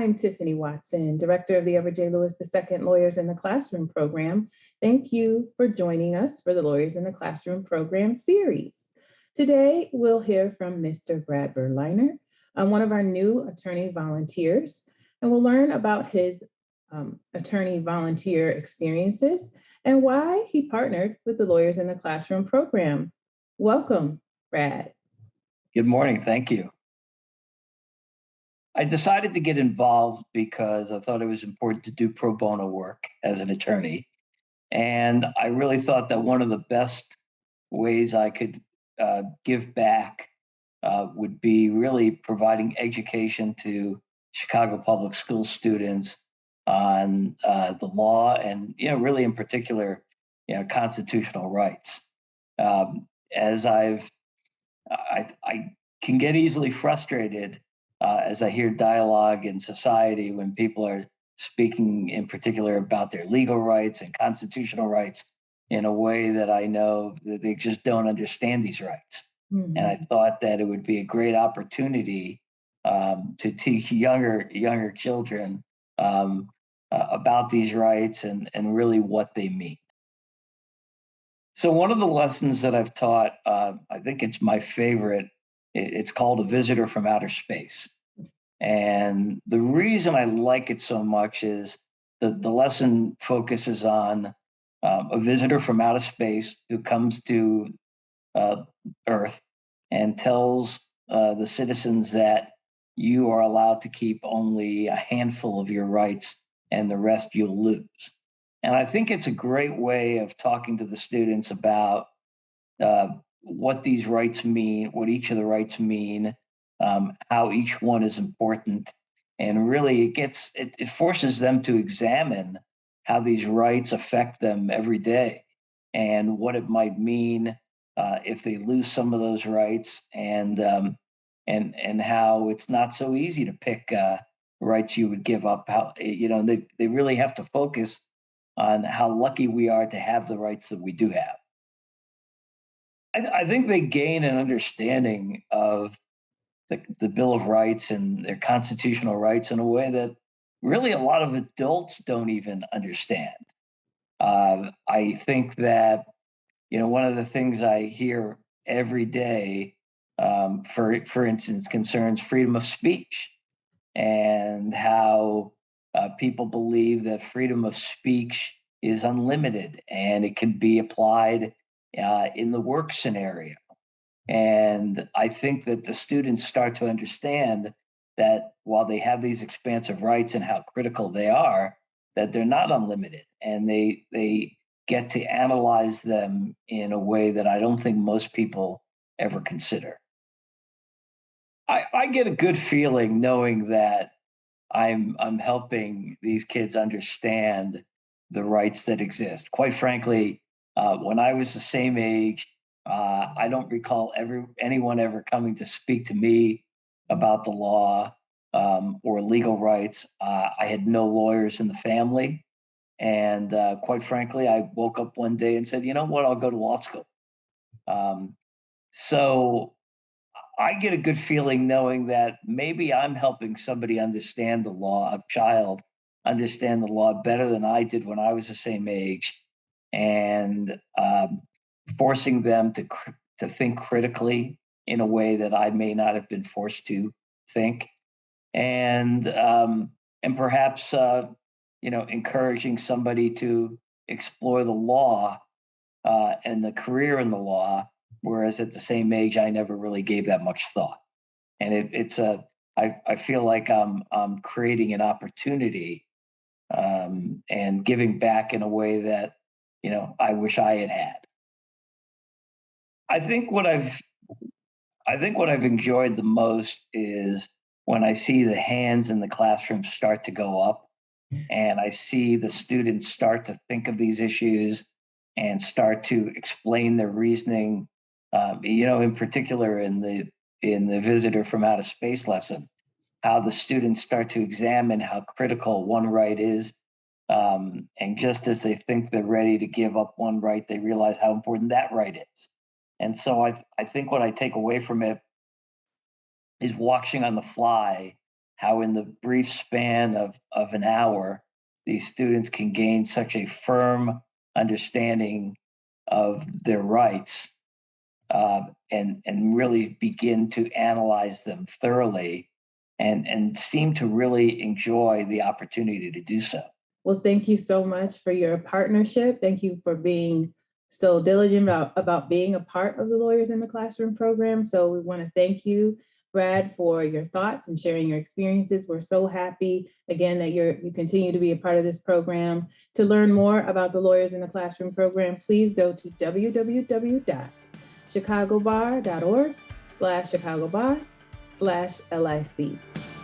I'm Tiffany Watson, Director of the Edward J. Lewis II Lawyers in the Classroom program. Thank you for joining us for the Lawyers in the Classroom program series. Today, we'll hear from Mr. Brad Berliner, one of our new attorney volunteers, and we'll learn about his attorney volunteer experiences and why he partnered with the Lawyers in the Classroom program. Welcome, Brad. Good morning. Thank you. I decided to get involved because I thought it was important to do pro bono work as an attorney. And I really thought that one of the best ways I could give back would be really providing education to Chicago public school students on the law and, really in particular, constitutional rights. As I can get easily frustrated as I hear dialogue in society when people are speaking in particular about their legal rights and constitutional rights in a way that I know that they just don't understand these rights. Mm-hmm. And I thought that it would be a great opportunity to teach younger children about these rights and really what they mean. So one of the lessons that I've taught, I think it's my favorite, it's called A Visitor from Outer Space. And the reason I like it so much is the lesson focuses on a visitor from outer space who comes to Earth and tells the citizens that you are allowed to keep only a handful of your rights and the rest you'll lose. And I think it's a great way of talking to the students about what these rights mean, what each of the rights mean, how each one is important. And really it forces them to examine how these rights affect them every day and what it might mean if they lose some of those rights and how it's not so easy to pick rights you would give up. How, they really have to focus on how lucky we are to have the rights that we do have. I think they gain an understanding of the Bill of Rights and their constitutional rights in a way that really a lot of adults don't even understand. I think that, one of the things I hear every day, for instance, concerns freedom of speech and how people believe that freedom of speech is unlimited and it can be applied in the work scenario. And I think that the students start to understand that while they have these expansive rights and how critical they are, that they're not unlimited, and they get to analyze them in a way that I don't think most people ever consider. I get a good feeling knowing that I'm helping these kids understand the rights that exist. Quite frankly, when I was the same age, I don't recall anyone ever coming to speak to me about the law or legal rights. I had no lawyers in the family. And quite frankly, I woke up one day and said, you know what, I'll go to law school. So I get a good feeling knowing that maybe I'm helping somebody understand the law, a child understand the law better than I did when I was the same age. And forcing them to think critically in a way that I may not have been forced to think, and perhaps encouraging somebody to explore the law and the career in the law, whereas at the same age I never really gave that much thought. And I feel like I'm creating an opportunity and giving back in a way that I wish I had had. I think what I've enjoyed the most is when I see the hands in the classroom start to go up, and I see the students start to think of these issues and start to explain their reasoning. In particular in the Visitor from Outer Space lesson, how the students start to examine how critical one right is. And just as they think they're ready to give up one right, they realize how important that right is. And so I think what I take away from it is watching on the fly how in the brief span of an hour, these students can gain such a firm understanding of their rights, and really begin to analyze them thoroughly, and seem to really enjoy the opportunity to do so. Well, thank you so much for your partnership. Thank you for being so diligent about being a part of the Lawyers in the Classroom program. So we want to thank you, Brad, for your thoughts and sharing your experiences. We're so happy, again, that you continue to be a part of this program. To learn more about the Lawyers in the Classroom program, please go to www.chicagobar.org/chicagobar/LIC.